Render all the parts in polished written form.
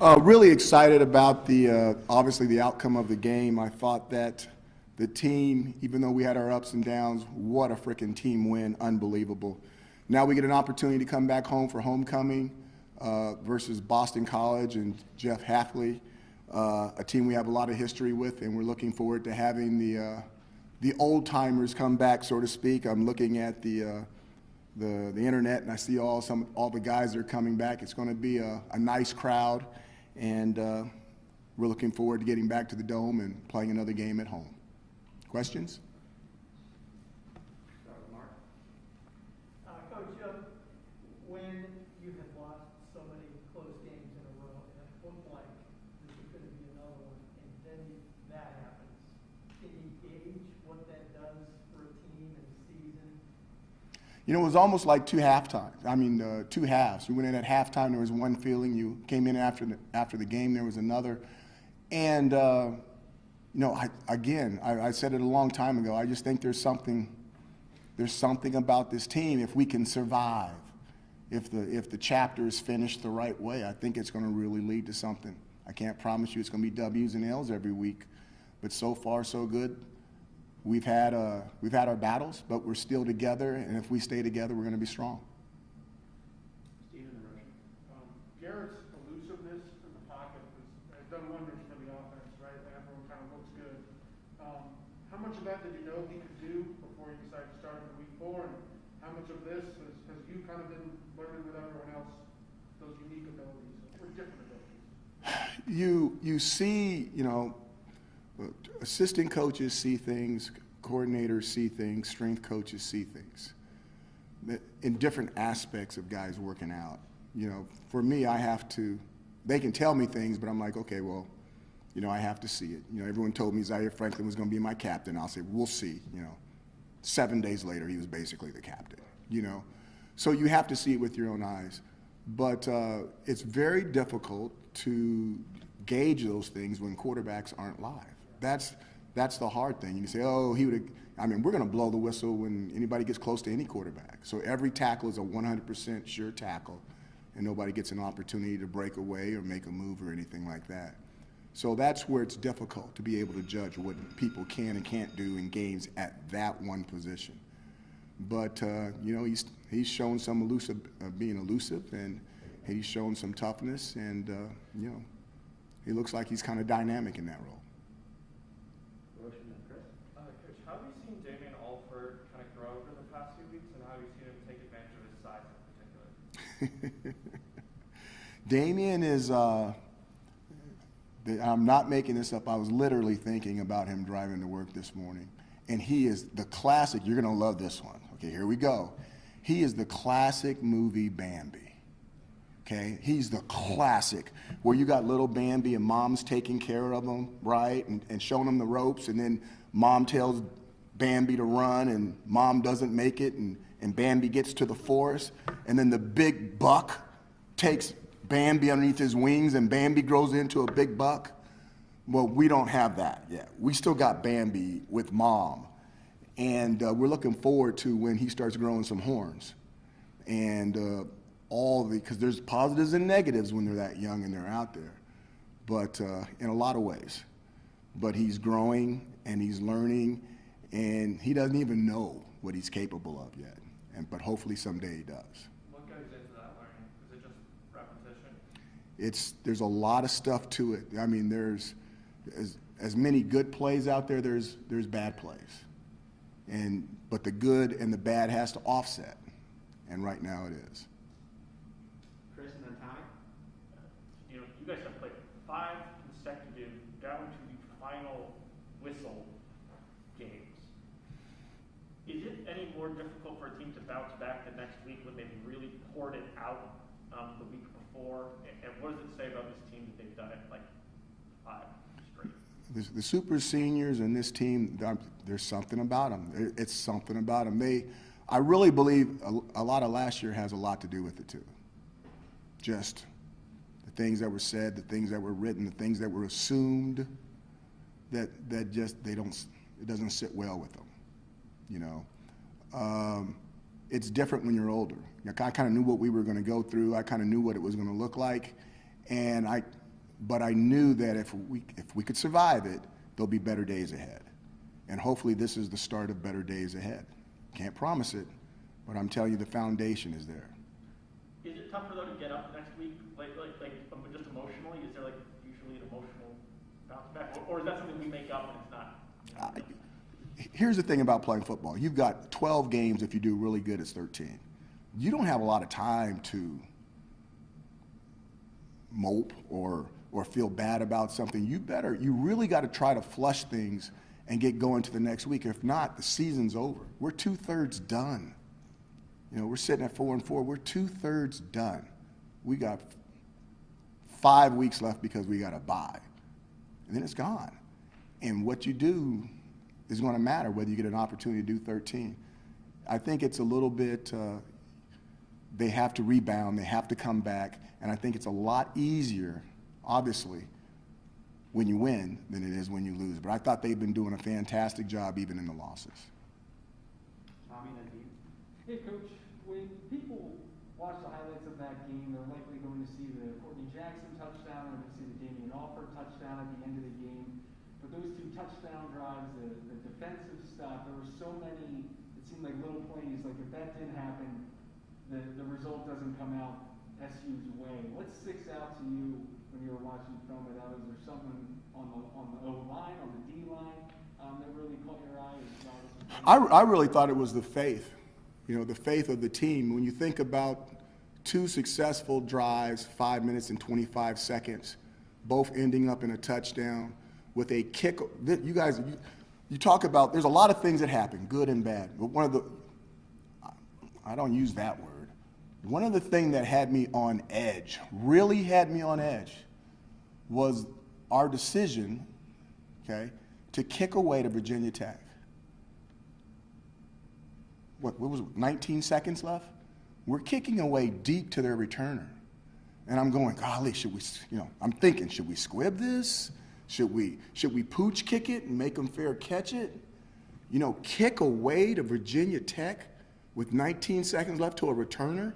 Really excited about the obviously the outcome of the game. I thought that the team, even though we had our ups and downs, what a freaking team win! Unbelievable. Now we get an opportunity to come back home for homecoming versus Boston College and Jeff Hafley, a team we have a lot of history with, and we're looking forward to having the old timers come back, so to speak. I'm looking at the internet, and I see all the guys that are coming back. It's going to be a nice crowd, and we're looking forward to getting back to the Dome and playing another game at home. Questions? Mark. Coach, when you had lost so many close games in a row, and it looked like this was going to be another one, and then that happens, can you gauge what that does for a team and a season? You know, it was almost like two two halves. We went in at halftime, there was one feeling. You came in after the game, there was another. And, I said it a long time ago, I just think there's something about this team. If we can survive, if the chapter is finished the right way, I think it's going to really lead to something. I can't promise you it's going to be W's and L's every week, but so far so good. We've had our battles, but we're still together, and if we stay together, we're going to be strong. Stephen the Russian. Garrett's elusiveness in the pocket has done wonders for the offense, right? Everyone kind of looks good. How much of that did you know he could do before you decided to start him in week 4? And how much of this has you kind of been learning with everyone else those unique abilities or different abilities? You see, assistant coaches see things, coordinators see things, strength coaches see things in different aspects of guys working out. For me, they can tell me things, but I'm like, okay, well, I have to see it. Everyone told me Zaire Franklin was going to be my captain. I'll say, we'll see. 7 days later, he was basically the captain, So you have to see it with your own eyes. But it's very difficult to gauge those things when quarterbacks aren't live. That's the hard thing. You can say, oh, we're going to blow the whistle when anybody gets close to any quarterback. So every tackle is a 100% sure tackle, and nobody gets an opportunity to break away or make a move or anything like that. So that's where it's difficult to be able to judge what people can and can't do in games at that one position. But, he's shown some being elusive, and he's shown some toughness, and, he looks like he's kind of dynamic in that role. Coach, how have you seen Damian Alford kind of grow over the past few weeks, and how have you seen him take advantage of his size in particular? Damian is, I'm not making this up, I was literally thinking about him driving to work this morning. And he is the classic, you're going to love this one. Okay, here we go. He is the classic movie Bambi. Okay, he's the classic where you got little Bambi and mom's taking care of him, right, and showing him the ropes, and then mom tells Bambi to run, and mom doesn't make it, and Bambi gets to the forest, and then the big buck takes Bambi underneath his wings, and Bambi grows into a big buck. Well, we don't have that yet. We still got Bambi with mom, and we're looking forward to when he starts growing some horns, and because there's positives and negatives when they're that young and they're out there, but in a lot of ways. But he's growing and he's learning, and he doesn't even know what he's capable of yet. But hopefully someday he does. What goes into that learning? Is it just repetition? There's a lot of stuff to it. I mean, there's as many good plays out there. There's bad plays, but the good and the bad has to offset, and right now it is. You guys have played 5 consecutive down to the final whistle games. Is it any more difficult for a team to bounce back the next week when they've really poured it out the week before? And what does it say about this team that they've done it like 5 straight? The super seniors and this team, there's something about them. It's something about them. I really believe a lot of last year has a lot to do with it too. Just the things that were said, the things that were written, the things that were assumed, that just it doesn't sit well with them. It's different when you're older. I kind of knew what we were going to go through. I kind of knew what it was going to look like, and but I knew that if we could survive it, there'll be better days ahead. And hopefully this is the start of better days ahead. Can't promise it, but I'm telling you the foundation is there. Is it tougher though to get up next week, just emotionally? Is there like usually an emotional bounce back, or is that something we make up and it's not? Here's the thing about playing football. You've got 12 games. If you do really good, it's 13. You don't have a lot of time to mope or feel bad about something. You really got to try to flush things and get going to the next week. If not, the season's over. We're 2/3 done. You know, we're sitting at 4-4. We're 2/3 done. We got 5 weeks left because we got a bye, and then it's gone. And what you do is going to matter whether you get an opportunity to do 13. I think it's a little bit, they have to rebound, they have to come back, and I think it's a lot easier, obviously, when you win than it is when you lose. But I thought they've been doing a fantastic job even in the losses. Hey, Coach, when people watch the highlights of that game, they're likely going to see the Courtney Jackson touchdown, they're going to see the Damian Alford touchdown at the end of the game. But those 2 touchdown drives, the defensive stuff, there were so many, it seemed like little plays, like if that didn't happen, the result doesn't come out SU's way. What sticks out to you when you were watching film of that? Was there something on the O-line, on the D-line that really caught your eye? I really thought it was the faith, you know, the faith of the team. When you think about 2 successful drives, 5 minutes and 25 seconds, both ending up in a touchdown with a kick. You guys, you talk about, there's a lot of things that happen, good and bad, but one of the, I don't use that word. One of the things that had me on edge, really had me on edge, was our decision, okay, to kick away to Virginia Tech. What was it, 19 seconds left? We're kicking away deep to their returner. And I'm going, golly, should we, I'm thinking, should we squib this? Should we pooch kick it and make them fair catch it? You know, kick away to Virginia Tech with 19 seconds left to a returner?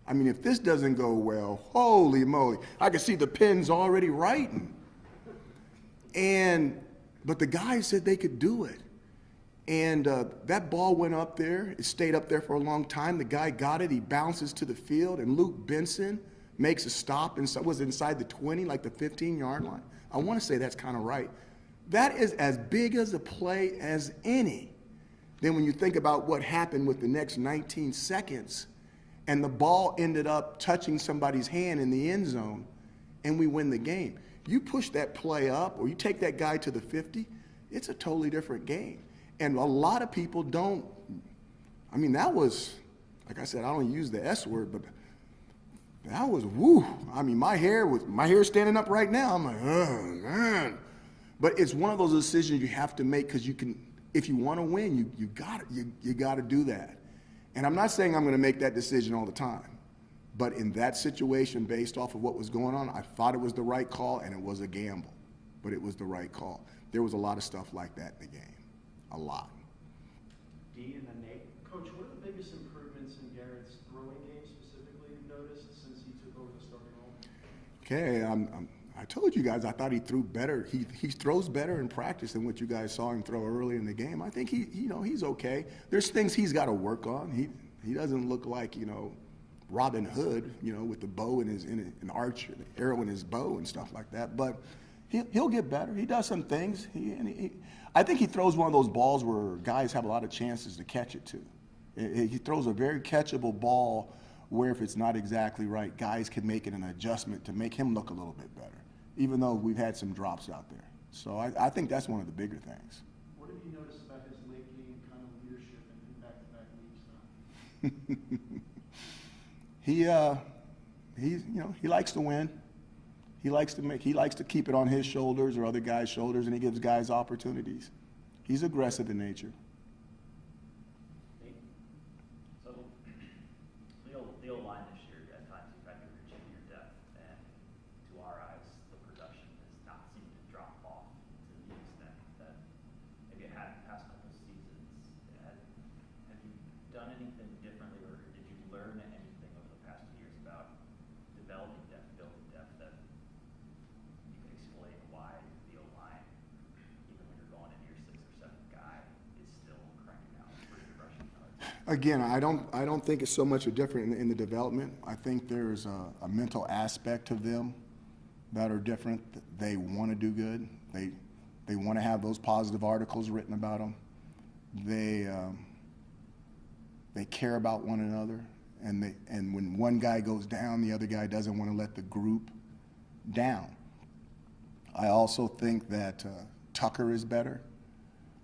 I mean, if this doesn't go well, holy moly, I can see the pens already writing. But the guys said they could do it. And that ball went up there. It stayed up there for a long time. The guy got it. He bounces to the field, and Luke Benson makes a stop and was inside the 20, like the 15-yard line. I want to say that's kind of right. That is as big as a play as any. Then when you think about what happened with the next 19 seconds, and the ball ended up touching somebody's hand in the end zone, and we win the game. You push that play up, or you take that guy to the 50, it's a totally different game. And a lot of people don't. I mean, that was, like I said, I don't use the S word, but that was woo. I mean, my hair's standing up right now. I'm like, oh man. But it's one of those decisions you have to make because you can. If you want to win, you got to do that. And I'm not saying I'm going to make that decision all the time, but in that situation, based off of what was going on, I thought it was the right call, and it was a gamble, but it was the right call. There was a lot of stuff like that in the game, a lot. D and then Nate. Coach, what are the biggest improvements in Garrett's throwing game specifically you've noticed since he took over the starting role? Okay, I told you guys I thought he threw better. He throws better in practice than what you guys saw him throw early in the game. I think he's okay. There's things he's got to work on. He doesn't look like Robin Hood, with the bow in an arch, an arrow in his bow and stuff like that. But he'll get better. He does some things. I think he throws one of those balls where guys have a lot of chances to catch it too. He throws a very catchable ball where if it's not exactly right, guys can make it an adjustment to make him look a little bit better, even though we've had some drops out there. So I think that's one of the bigger things. What have you noticed about his late game kind of leadership in back-to-back weeks now? He likes to win. He likes to keep it on his shoulders or other guys' shoulders, and he gives guys opportunities. He's aggressive in nature. So, the O-line this year, at times you've had to reach into your depth, and to our eyes, the production has not seemed to drop off to the extent that maybe it had in the past couple of seasons. Have you done anything differently, or did you learn anything over the past 2 years about developing depth, building depth that Again, I don't think it's so much a different in the development. I think there's a mental aspect to them that are different. They want to do good. They want to have those positive articles written about them. They care about one another, and when one guy goes down, the other guy doesn't want to let the group down. I also think that Tucker is better.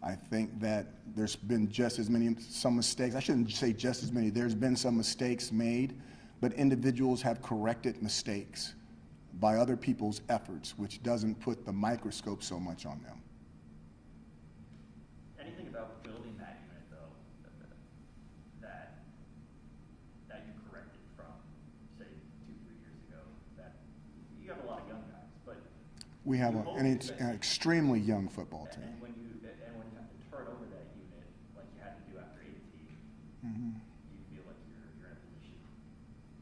I think that there's been just as many, some mistakes. I shouldn't say just as many. There's been some mistakes made, but individuals have corrected mistakes by other people's efforts, which doesn't put the microscope so much on them. Anything about building that unit, though, that you corrected from, say, 2-3 years ago? That you have a lot of young guys, but We have an extremely young football team. And when you have to turn over that unit like you had to do after 18, Mm-hmm. do you feel like you're in a position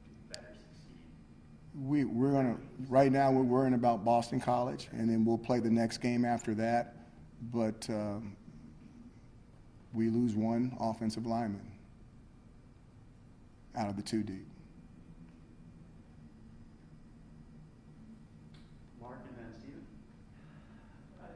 to better succeed? We're gonna, right now we're worrying about Boston College, and then we'll play the next game after that. But we lose one offensive lineman out of the 2 deep. Mark and then Steven.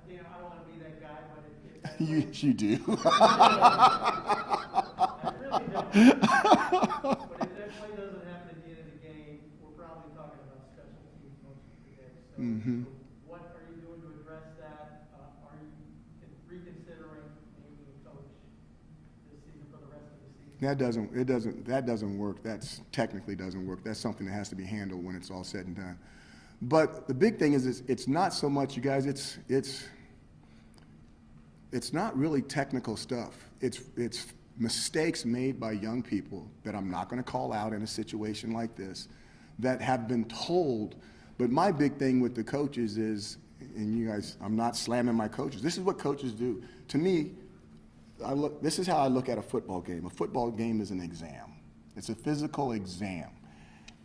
Dino, I don't want to be that guy, but if that You do. I really don't. But if that play doesn't happen at the end of the game, we're probably talking about special teams most of the day. So, Mhm. so what are you doing to address that? Are you reconsidering naming a coach this season for the rest of the season? That doesn't work. That's technically doesn't work. That's something that has to be handled when it's all said and done. But the big thing is it's not so much, you guys, it's not really technical stuff. It's mistakes made by young people that I'm not going to call out in a situation like this that have been told. But my big thing with the coaches is, and you guys, I'm not slamming my coaches. This is what coaches do. To me, this is how I look at a football game. A football game is an exam. It's a physical exam.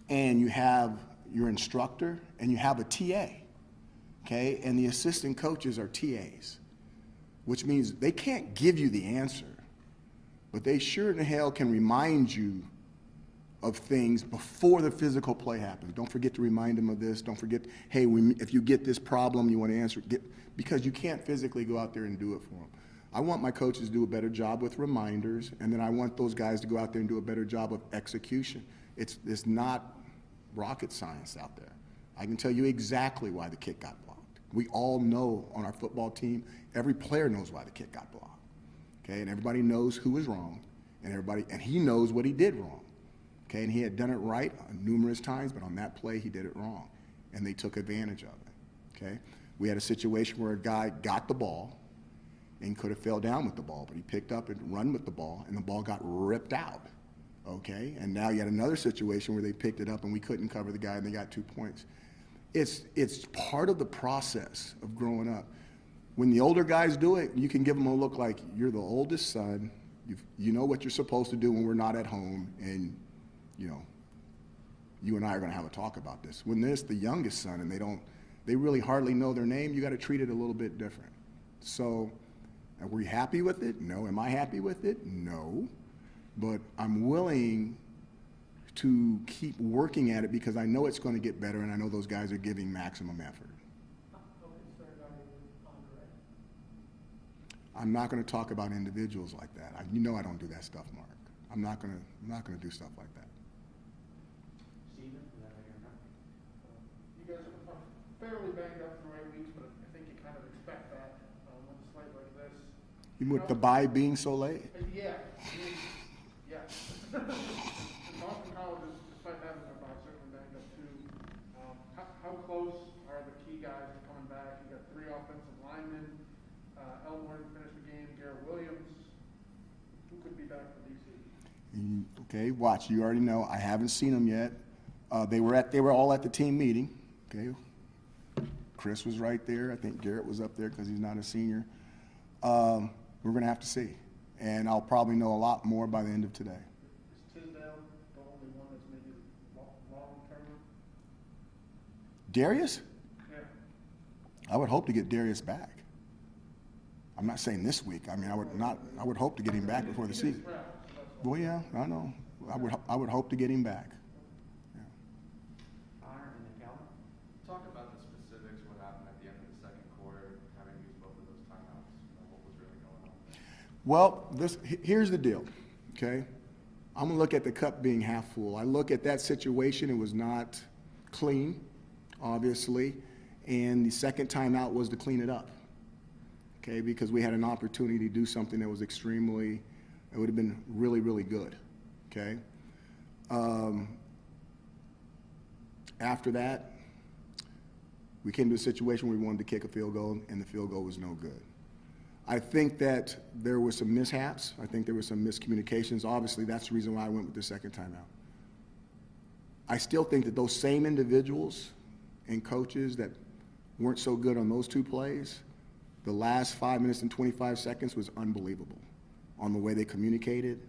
And you have your instructor and you have a TA, okay? And the assistant coaches are TAs, which means they can't give you the answer, but they sure in the hell can remind you of things before the physical play happens. Don't forget to remind them of this. Don't forget, hey, if you get this problem, you want to answer it, because you can't physically go out there and do it for them. I want my coaches to do a better job with reminders, and then I want those guys to go out there and do a better job of execution. It's not rocket science out there. I can tell you exactly why the kick got blocked. We all know on our football team, every player knows why the kick got blocked. Okay, and everybody knows who was wrong, and he knows what he did wrong. Okay, and he had done it right numerous times, but on that play he did it wrong, and they took advantage of it. Okay, we had a situation where a guy got the ball and could have fell down with the ball, but he picked up and run with the ball, and the ball got ripped out. Okay, and now you had another situation where they picked it up and we couldn't cover the guy and they got 2 points. It's part of the process of growing up. When the older guys do it, you can give them a look like you're the oldest son, you know what you're supposed to do when we're not at home, and you know, you and I are going to have a talk about this. When there's the youngest son and they really hardly know their name, you got to treat it a little bit different. So, are we happy with it? No. Am I happy with it? No. But I'm willing to keep working at it because I know it's going to get better, and I know those guys are giving maximum effort. How concerned are you with Andre? I'm not going to talk about individuals like that. You know I don't do that stuff, Mark. I'm not going to do stuff like that. Steven, and then Mayor Hunt. You guys are fairly banged up for 8 weeks, but I think you kind of expect that with a slate like this. Even with the bye being so late? Yeah. Yeah. Boston College, despite having their bye, certainly banged up too. How close are the key guys to coming back? You got 3 offensive linemen. Elmore finished the game. Garrett Williams. Who could be back for DC? Okay, watch. You already know. I haven't seen them yet. They were all at the team meeting. Okay, Chris was right there. I think Garrett was up there because he's not a senior. We're going to have to see, and I'll probably know a lot more by the end of today. Is Tisdale the only one that's maybe long-term? Darius? Yeah. I would hope to get Darius back. I'm not saying this week. I mean, I would hope to get him back before the season. Well, yeah, I know. I would hope to get him back. Yeah. Connor and then Calvin. Talk about the specifics, what happened at the end of the second quarter, having used both of those timeouts, what was really going on there? Well, here's the deal, okay? I'm going to look at the cup being half full. I look at that situation. It was not clean, obviously, and the second timeout was to clean it up, okay, because we had an opportunity to do something that was extremely, it would have been really, really good, okay? After that, we came to a situation where we wanted to kick a field goal, and the field goal was no good. I think that there were some mishaps. I think there were some miscommunications. Obviously, that's the reason why I went with the second timeout. I still think that those same individuals and coaches that weren't so good on those two plays, the last 5 minutes and 25 seconds was unbelievable on the way they communicated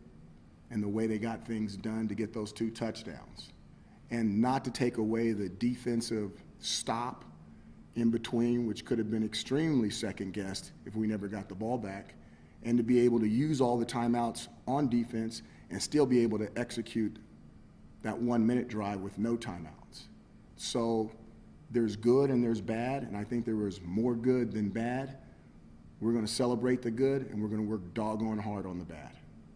and the way they got things done to get those 2 touchdowns. And not to take away the defensive stop in between, which could have been extremely second-guessed if we never got the ball back, and to be able to use all the timeouts on defense and still be able to execute that 1-minute drive with no timeouts. So there's good and there's bad, and I think there was more good than bad. We're going to celebrate the good, and we're going to work doggone hard on the bad.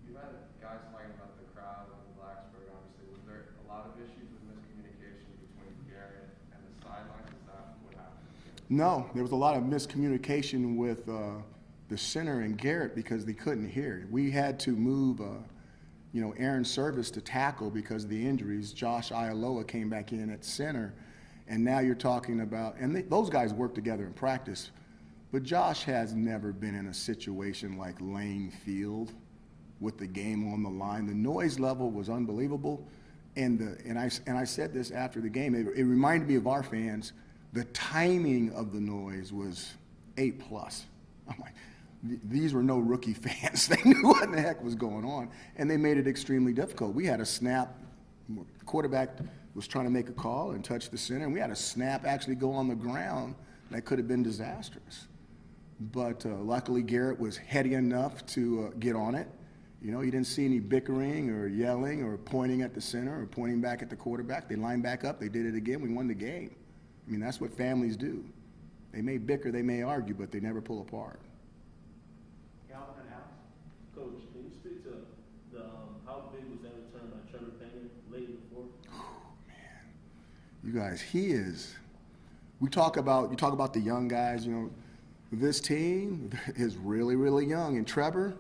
You had guys talking about the crowd in Blacksburg, obviously. Was there a lot of issues with miscommunication between Garrett and the sidelines? Is that what happened? No, there was a lot of miscommunication with the center and Garrett because they couldn't hear. We had to move, Aaron Service to tackle because of the injuries. Josh Ialoa came back in at center, and now you're talking about, and those guys work together in practice, but Josh has never been in a situation like Lane Field with the game on the line. The noise level was unbelievable, and I said this after the game. It reminded me of our fans. The timing of the noise was A+. I'm like, these were no rookie fans. They knew what in the heck was going on, and they made it extremely difficult. We had a snap. The quarterback was trying to make a call and touch the center, and we had a snap actually go on the ground that could have been disastrous. But luckily, Garrett was heady enough to get on it. You didn't see any bickering or yelling or pointing at the center or pointing back at the quarterback. They lined back up. They did it again. We won the game. I mean, that's what families do. They may bicker, they may argue, but they never pull apart. Calvin and Alex. Coach, can you speak to how big was that return by Trevor Penny late in the fourth? Oh, man. You guys, you talk about the young guys, this team is really, really young. And Trevor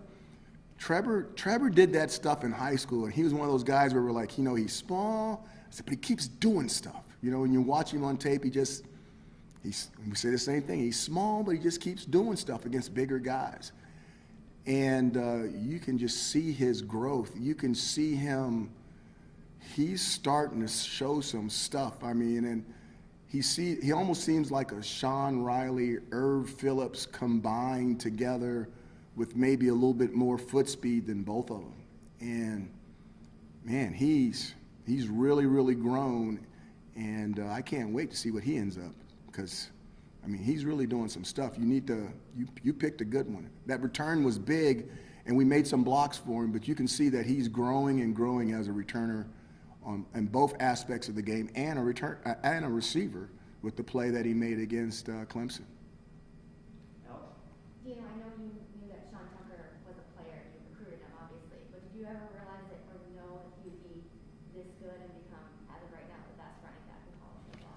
did that stuff in high school, and he was one of those guys where we're like, he's small, but he keeps doing stuff. When you watch him on tape, we say the same thing. He's small, but he just keeps doing stuff against bigger guys. And you can just see his growth. You can see him, he's starting to show some stuff. I mean, and he almost seems like a Sean Riley, Irv Phillips combined together with maybe a little bit more foot speed than both of them. And, man, he's really, really grown. And I can't wait to see what he ends up because, he's really doing some stuff. You picked a good one. That return was big, and we made some blocks for him, but you can see that he's growing and growing as a returner in both aspects of the game and a receiver with the play that he made against Clemson. Alex. Dino, I know you knew that Sean Tucker was a player. You recruited him, obviously. But did you ever realize it or know that he would be this good and become, as of right now, the best running back in college football?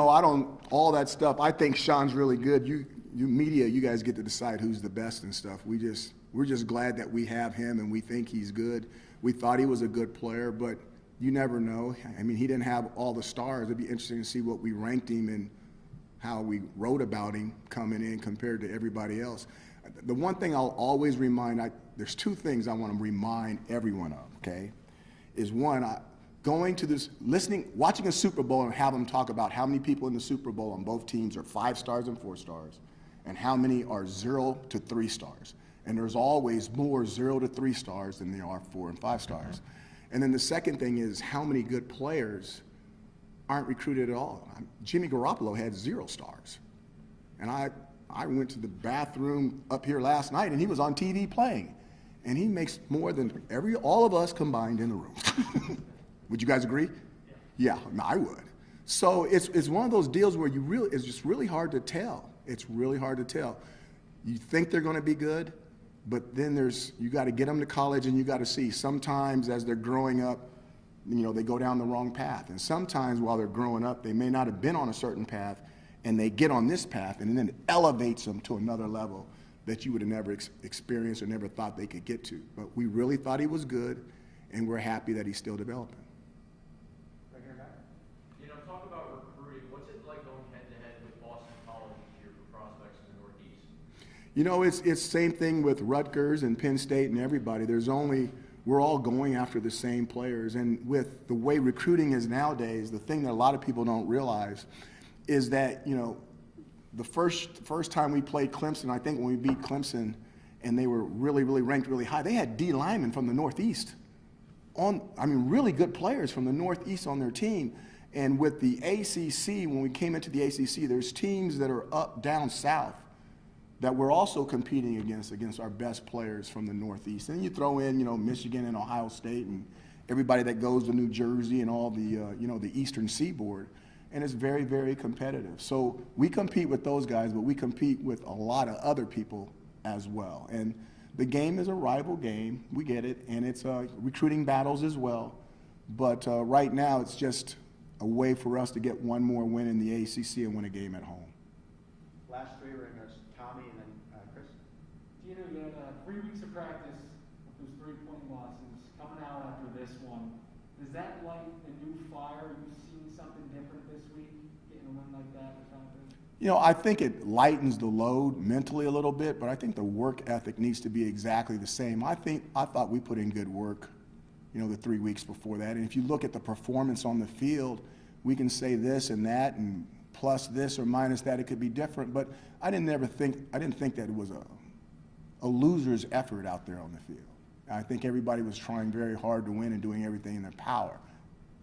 I don't, all that stuff, I think Sean's really good. You media, you guys get to decide who's the best and stuff. We're just glad that we have him and we think he's good. We thought he was a good player, but you never know. He didn't have all the stars. It'd be interesting to see what we ranked him and how we wrote about him coming in compared to everybody else. The one thing I'll always remind, there's 2 things I want to remind everyone of, okay, is one, watching a Super Bowl and have them talk about how many people in the Super Bowl on both teams are 5 stars and 4 stars, and how many are 0 to 3 stars. And there's always more 0 to 3 stars than there are 4 and 5 stars. And then the second thing is how many good players aren't recruited at all. Jimmy Garoppolo had 0 stars. And I went to the bathroom up here last night, and he was on TV playing. and he makes more than all of us combined in the room. Would you guys agree? Yeah, I would. So it's one of those deals where it's just really hard to tell. It's really hard to tell. You think they're going to be good, but then you got to get them to college, and you got to see. Sometimes as they're growing up, they go down the wrong path. And sometimes while they're growing up, they may not have been on a certain path, and they get on this path, and then it elevates them to another level that you would have never experienced or never thought they could get to. But we really thought he was good, and we're happy that he's still developing. Talk about recruiting. What's it like going head-to-head with Boston College here for prospects in the Northeast? It's same thing with Rutgers and Penn State and everybody. We're all going after the same players. And with the way recruiting is nowadays, the thing that a lot of people don't realize is that, the first time we played Clemson, I think when we beat Clemson and they were really, really ranked really high, they had D linemen from the Northeast really good players from the Northeast on their team. And with the ACC, when we came into the ACC, there's teams that are up, down, south that we're also competing against our best players from the Northeast. And then you throw in, Michigan and Ohio State and everybody that goes to New Jersey and all the, the Eastern Seaboard. And it's very, very competitive. So we compete with those guys, but we compete with a lot of other people as well. And the game is a rival game. We get it. And it's recruiting battles as well. But right now, it's just a way for us to get one more win in the ACC and win a game at home. Last three ringers, Tommy and then Chris. Dino, you had 3 weeks of practice with those 3-point losses. Coming out after this one, does that light a new fire? Are you seeing something different this week, getting a win like that with confidence? I think it lightens the load mentally a little bit, but I think the work ethic needs to be exactly the same. I thought we put in good work, the 3 weeks before that. And if you look at the performance on the field, we can say this and that and plus this or minus that, it could be different. But I didn't think that it was a loser's effort out there on the field. I think everybody was trying very hard to win and doing everything in their power.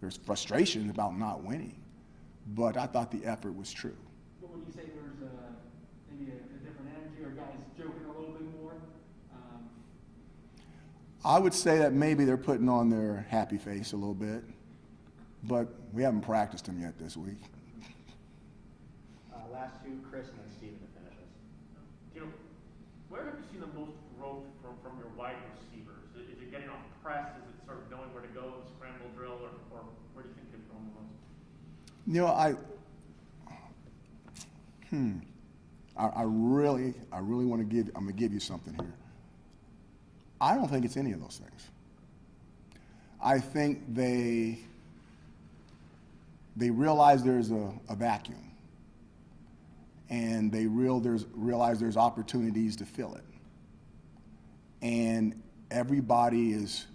There's frustration about not winning, but I thought the effort was true. But when you say there's maybe a different energy or guys joking a little bit more? I would say that maybe they're putting on their happy face a little bit, but we haven't practiced them yet this week. Last two, Chris and then Steven to finish us. Where have you seen the most growth from your wide receivers? Is it getting off press? Is it sort of knowing where to go, scramble drill, or where do you think they've grown the most? I really want to I'm going to give you something here. I don't think it's any of those things. I think they realize there's a vacuum, and they realize there's opportunities to fill it. And everybody is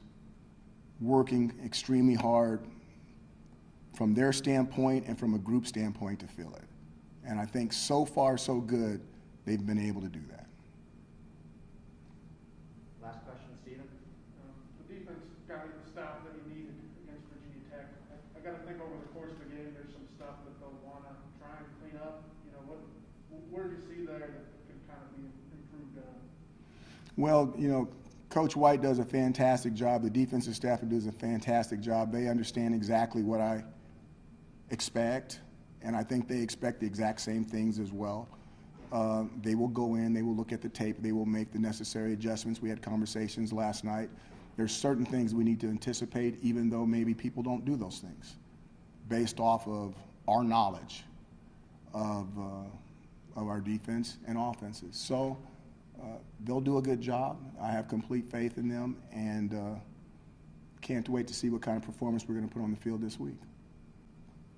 working extremely hard from their standpoint and from a group standpoint to fill it. And I think so far, so good, they've been able to do that. Last question, Steven. The defense got the stop that you needed against Virginia Tech. I got to think over the course of the game, there's some stuff that they'll want to try and clean up. Where do you see there that can kind of be improved on? Well, Coach White does a fantastic job. The defensive staff does a fantastic job. They understand exactly what I expect, and I think they expect the exact same things as well. They will go in, they will look at the tape, they will make the necessary adjustments. We had conversations last night. There's certain things we need to anticipate, even though maybe people don't do those things, based off of our knowledge of our defense and offenses. So they'll do a good job. I have complete faith in them, and can't wait to see what kind of performance we're going to put on the field this week.